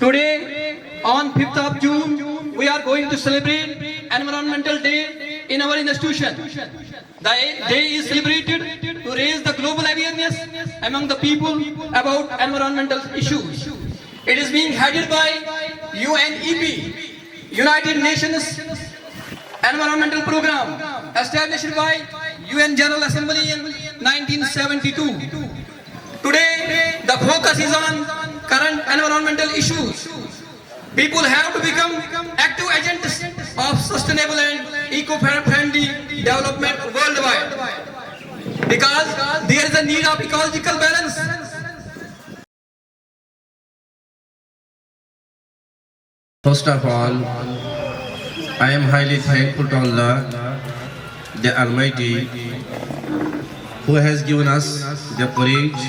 Today, on 5th of June, we are going to celebrate Environmental Day in our institution. The day is celebrated to raise the global awareness among the people about environmental issues. It is being headed by UNEP, United Nations Environmental Program, established by UN General Assembly in 1972. Today, the focus is on current environmental issues. People have to become active agents of sustainable and eco-friendly development worldwide, because there is a need of ecological balance. First of all, I am highly thankful to Allah, the Almighty, who has given us the courage,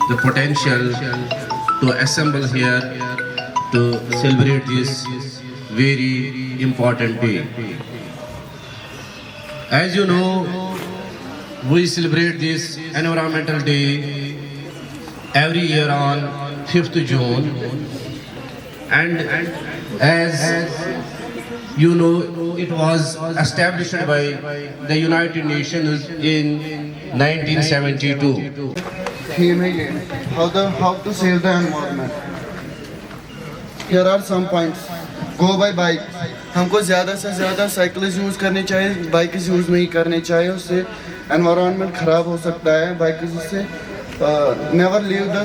the potential to assemble here to celebrate this very important day. As you know, we celebrate this Environmental Day every year on 5th June, and as you know, it was established by the United Nations in 1972. Theme है ये how to save the environment. Here are some points. Go by bike. हमको ज़्यादा से ज़्यादा cycles use करनी चाहिए, bikes use नहीं करनी चाहिए, उससे एनवायरनमेंट ख़राब हो सकता है बाइक्स से. Never leave the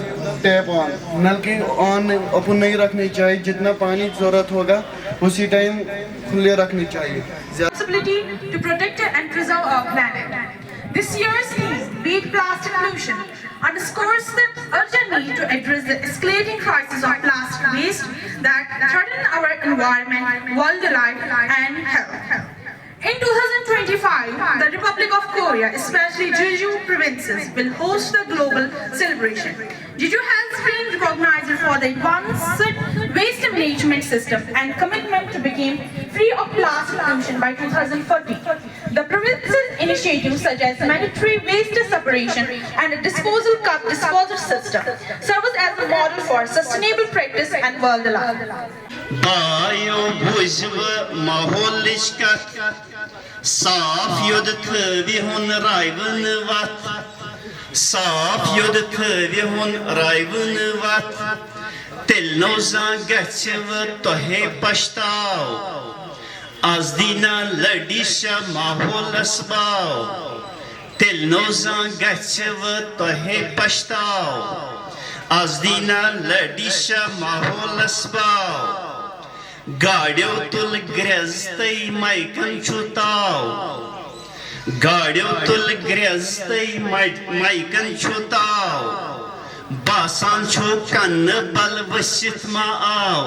tap on, नल की ऑन ओपन नहीं रखनी चाहिए, जितना पानी ज़रूरत होगा उसी टाइम खुले रखनी चाहिए. Responsibility to protect and preserve our planet. This year's theme, Beat Plastic Pollution, underscores the urgent need to address the escalating crisis of plastic waste that threaten our environment, wildlife, and health. In 2025, the Republic of Korea, especially Jeju provinces, will host the global celebration. Jeju has been recognized for the advanced waste management system and commitment to become free of plastic pollution by 2040. The province's initiatives such as mandatory waste separation and a disposal cup disposal system serve as a model for sustainable practice and wildlife. Bayo buzva maholishkat Saf yod tvi hun raivun vat Saf yod tvi hun raivun vat Telnoza gachev tohe pashtav Azdina ladisha mahol asbav Telnoza gachev tohe pashtav Azdina ladisha mahol asbav गाड़ियों तुल ग्रस्तई माइकन छुताव गाड़ियों तुल ग्रस्तई माइकन छुताव बासान छो कन्न बल वसित मा आओ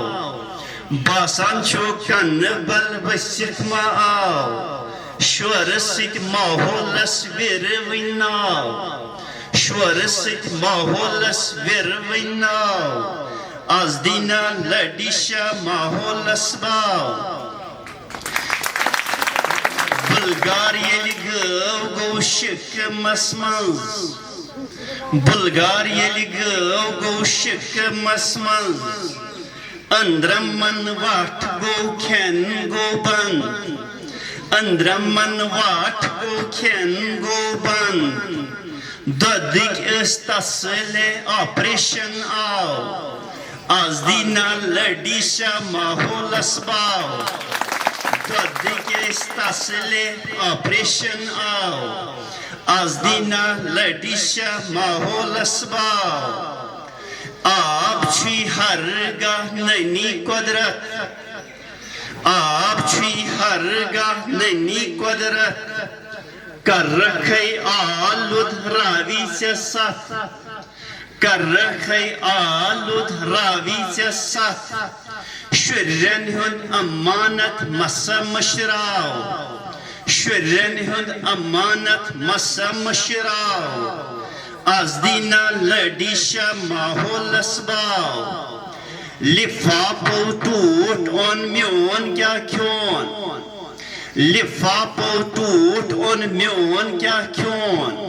बासान छो कन्न बल वसित मा आओ श्वर सित माहौलस विरविनाव श्वर सित माहौलस विरविनाव Azdina ladisha mahol asbav Bulgaria ligav go shik masmaz Bulgaria ligav go shik masmaz Andraman vat go ken go ban Andraman vat go ken go ban Dadik istasile operation av Azdina ladisha mahol asbav Dadik istasile operation av Azdina ladisha mahol asbav Aap chui hargah naini qudrat Aap chui hargah naini qudrat Kar rakhay alud ravi se sat Kar rakhay alud ravi se sat Shurren hun amanat masa mashrav Shurren hun amanat masa mashrav Azdina ladisha mahol asbav Lifapo toot on myon kya kyon Lifapo toot on myon kya kyon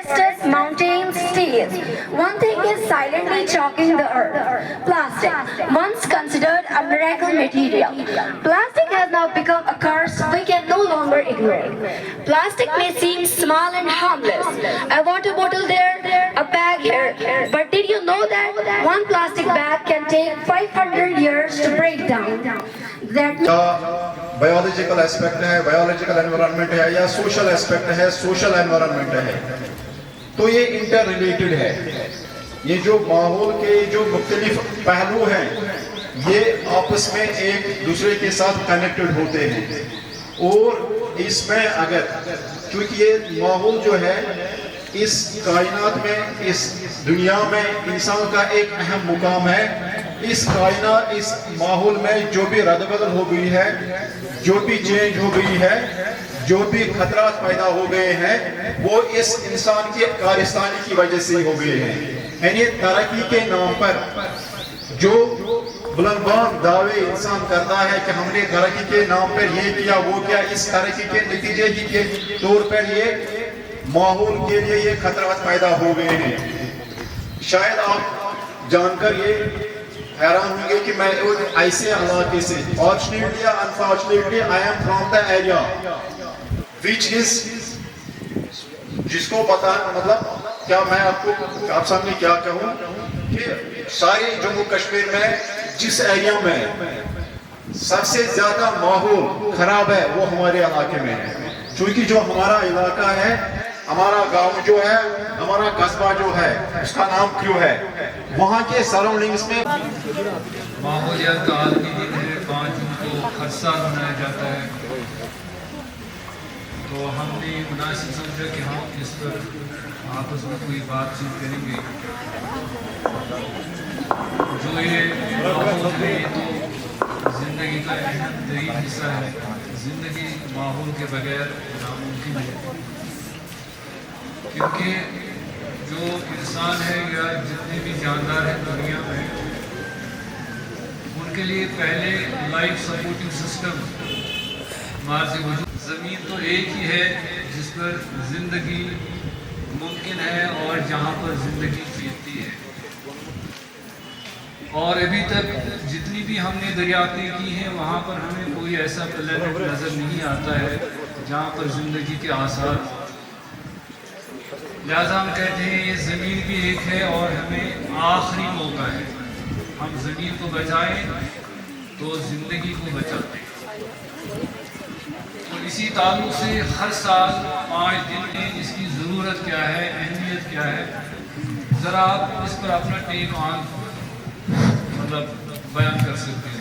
forested mountains, seas. One thing is silently choking the earth. Plastic, once considered a miracle material. Plastic has now become a curse we can no longer ignore. Plastic may seem small and harmless. A water bottle there, a bag here. But did you know that one plastic bag can take 500 years to break down? That biological aspect है, biological environment है, या social aspect है, social environment है, तो ये inter related है। ये जो माहौल के जो मुख्तलिफ पहलू हैं, ये आपस में एक दूसरे के साथ कनेक्टेड होते हैं। और इसमें अगर क्योंकि ये माहौल जो है इस कायनात में, इस दुनिया में इंसान का एक अहम मुकाम है। इस कायनात, इस माहौल में जो भी रद्द-बदल हो गई है, जो भी चेंज हो गई है, जो भी खतरा पैदा हो गए हैं, वो इस इंसान की कारस्तानी की वजह से हो गए हैं। यानी तरक्की के नाम पर जो बुलंदबान दावे इंसान करता है कि हमने तरक्की के नाम पर ये किया वो किया, इस तरक्की के नतीजे ही के तौर पर ये माहौल के लिए ये खतरा पैदा हो गए हैं। शायद आप जानकर ये हैरान होंगे कि मैं ऐसे इलाके से, फॉर्चुनेटली या unfortunately, I am from the area which is, जिसको पता मतलब क्या मैं आपको आप सामने क्या कहूँ कि सारे जम्मू कश्मीर में जिस एरिया में सबसे ज्यादा माहौल खराब है वो हमारे इलाके में है। क्योंकि जो हमारा इलाका है, हमारा गांव जो है, हमारा कस्बा जो है, उसका नाम क्यों है, वहाँ के सराउंडिंग्स में माहौलियात का आलमी दिन है, 5 जून को हर साल मनाया जाता है। तो हमने मुनासिब समझा कि हम इस पर आपस में कोई बातचीत करेंगे। जो ये माहौल है ये तो ज़िंदगी का अहम तरीन हिस्सा है। ज़िंदगी माहौल के बगैर नामुमकिन है, क्योंकि जो इंसान है या जितने भी जानदार हैं दुनिया में, उनके लिए पहले लाइफ सपोर्टिंग सिस्टम मार्ज़ वजूद ज़मीन तो एक ही है जिस पर ज़िंदगी मुमकिन है और जहाँ पर ज़िंदगी जीती है। और अभी तक जितनी भी हमने दरियाफ्तें की हैं वहाँ पर हमें कोई ऐसा प्लेनेट नज़र नहीं आता है जहाँ पर ज़िंदगी के आसार। लिहाजा हम कहते हैं ये ज़मीन भी एक है और हमें आखिरी मौका है, हम ज़मीन को बचाएं तो ज़िंदगी को बचाते हैं। तो इसी ताल्लुक़ से हर साल 5 दिन में इसकी ज़रूरत क्या है, अहमियत क्या है, ज़रा आप इस पर अपना टेक ऑन मतलब बयान कर सकते हैं।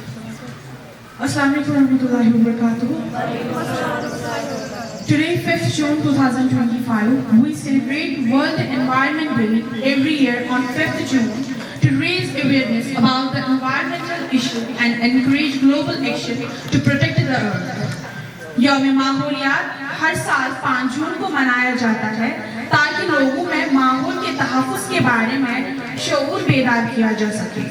Assalamu alaikum warahmatullahi wabarakatuh. Today, 5th June 2025, we celebrate World Environment Day every year on 5th June to raise awareness about the environmental issue and encourage global action to protect the earth. यौम माहौलियात हर साल 5 जून को मनाया जाता है ताकि लोगों में माहौल के तहफ़्फ़ुज़ के बारे में शऊर बेदार किया जा सके।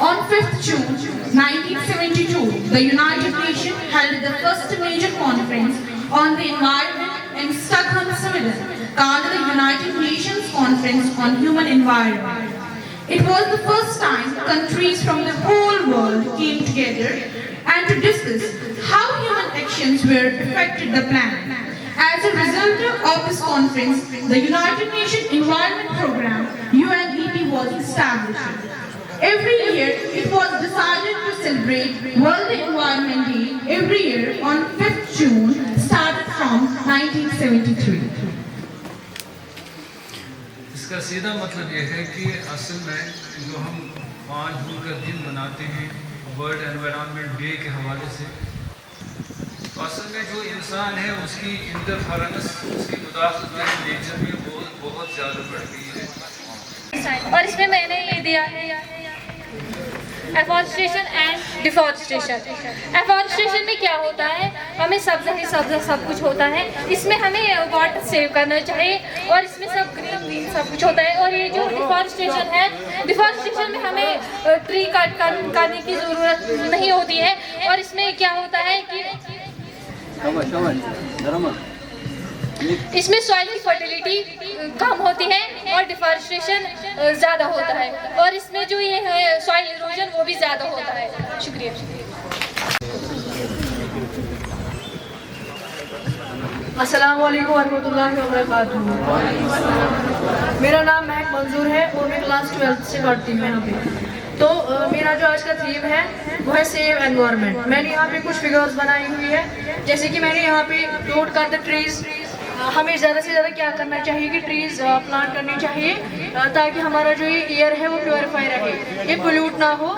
On 5th June 1972, the United Nations held the first major conference on the environment in Stockholm, Sweden, called the United Nations Conference on Human Environment. It was the first time countries from the whole world came together and to discuss how human actions were affected the planet. As a result of this conference, the United Nations Environment Programme (UNEP) was established. Every year, it was decided to celebrate World Environment Day every year on 5th June, started from 1973. इसका सीधा मतलब ये है कि असल में जो हम 5 जून का दिन मनाते हैं वर्ल्ड एनवायरनमेंट डे के हवाले से, तो असल में जो इंसान है उसकी इंटरफेरेंस, उसकी मुदाखलत नेचर में बहुत ज़्यादा बढ़ गई है। और इसमें मैंने ये दिया है एफॉरेस्टेशन एंड डिफॉरेस्टेशन। एफॉरेस्टेशन में क्या होता है, हमें सब्ज़ा सब कुछ होता है, इसमें हमें वाटर सेव करना चाहिए और इसमें सब ग्रीन सब कुछ होता है। और ये जो डिफॉरेस्टेशन है, डिफॉरेस्टेशन में हमें ट्री कट करने की ज़रूरत नहीं होती है। और इसमें क्या होता है कि इसमें सॉइल की फर्टिलिटी कम होती है और डिफॉरेस्टेशन ज़्यादा होता है, और इसमें जो ये है सॉइल इरोजन वो भी ज़्यादा होता है। शुक्रिया। अस्सलाम वालेकुम वरहमतुल्लाहि वबरकातुहू। मेरा नाम महक मंजूर है और मैं क्लास 12 से पढ़ती हूँ यहाँ पे। तो मेरा जो आज का थीम है वो है सेव एनवायरनमेंट। मैंने यहाँ पे कुछ फिगर्स बनाई हुई है, जैसे कि मैंने यहाँ पे नोट कर द ट्रीज। हमें ज़्यादा से ज़्यादा क्या करना चाहिए कि ट्रीज प्लांट करनी चाहिए ताकि हमारा जो ये एयर है वो प्योरीफाई रहे, ये पोल्यूट ना हो।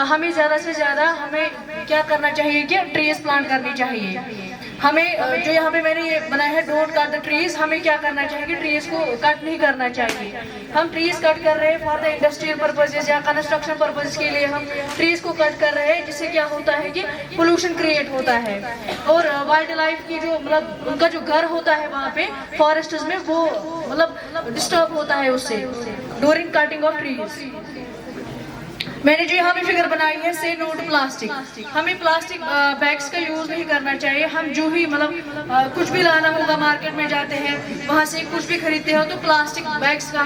हमें ज़्यादा से ज़्यादा हमें क्या करना चाहिए कि ट्रीज प्लांट करनी चाहिए। हमें जो यहाँ पे मैंने ये बनाया है डोंट कट द ट्रीज, हमें क्या करना चाहिए कि ट्रीज को कट नहीं करना चाहिए। हम ट्रीज कट कर रहे हैं फॉर द इंडस्ट्रियल पर्पजेज या कंस्ट्रक्शन पर्पज के लिए हम ट्रीज को कट कर रहे हैं, जिससे क्या होता है कि पोल्यूशन क्रिएट होता है और वाइल्ड लाइफ की जो मतलब उनका जो घर होता है वहाँ पे फॉरेस्ट्स में वो मतलब डिस्टर्ब होता है उससे ड्यूरिंग कटिंग ऑफ ट्रीज। मैंने जो यहाँ पे फिगर बनाई है से नो टू प्लास्टिक। हमें प्लास्टिक बैग्स का यूज़ नहीं करना चाहिए। हम जो ही मतलब कुछ भी लाना होगा, मार्केट में जाते हैं वहाँ से कुछ भी खरीदते हो तो प्लास्टिक बैग्स का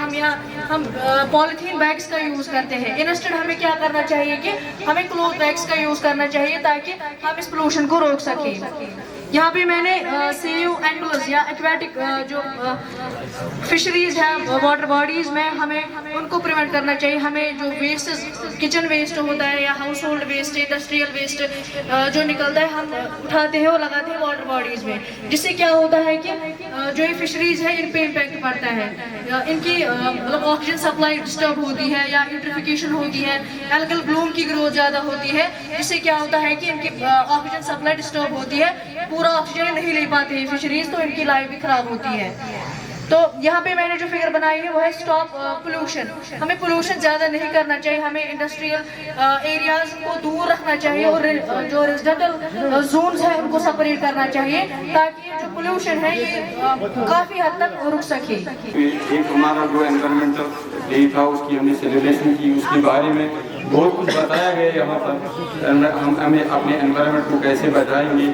हम पॉलीथीन बैग्स का यूज़ करते हैं। इंस्टेड हमें क्या करना चाहिए कि हमें क्लॉथ बैग्स का यूज़ करना चाहिए ताकि हम इस पोल्यूशन को रोक सकें। यहाँ पे मैंने सेव एनिमल्स या एक्वेटिक जो फिशरीज हैं वाटर बॉडीज में हमें उनको प्रिवेंट करना चाहिए। हमें जो वेस्ट किचन वेस्ट होता है या household waste industrial waste जो निकलता है हम उठाते हैं और लगाते हैं वाटर बॉडीज में, जिससे क्या होता है कि जो ये फिशरीज है इन पे इम्पैक्ट पड़ता है। इनकी मतलब ऑक्सीजन सप्लाई डिस्टर्ब होती है या यूट्रिफिकेशन होती है, एल्गल ब्लूम की ग्रोथ ज़्यादा होती है, जिससे क्या होता है कि इनकी ऑक्सीजन सप्लाई डिस्टर्ब होती है, पूरा ऑक्सीजन नहीं ले पाते हैं फिशरीज, तो इनकी लाइफ भी खराब होती है। तो यहाँ पे मैंने जो फिगर बनाई है वो है स्टॉप पोल्यूशन। हमें पोल्यूशन ज़्यादा नहीं करना चाहिए, हमें इंडस्ट्रियल एरियाज को दूर रखना चाहिए और जो रेजिडेंटल जोन्स हैं उनको सेपरेट करना चाहिए ताकि जो पोल्यूशन है ये काफ़ी हद तक रुक सके। एक हमारा जो एनवायरमेंटल डे था उसकी हमने सेलिब्रेशन की, उसके बारे में बहुत कुछ बताया गया यहाँ पर। हम हमें अपने एनवायरनमेंट को कैसे बचाएंगे,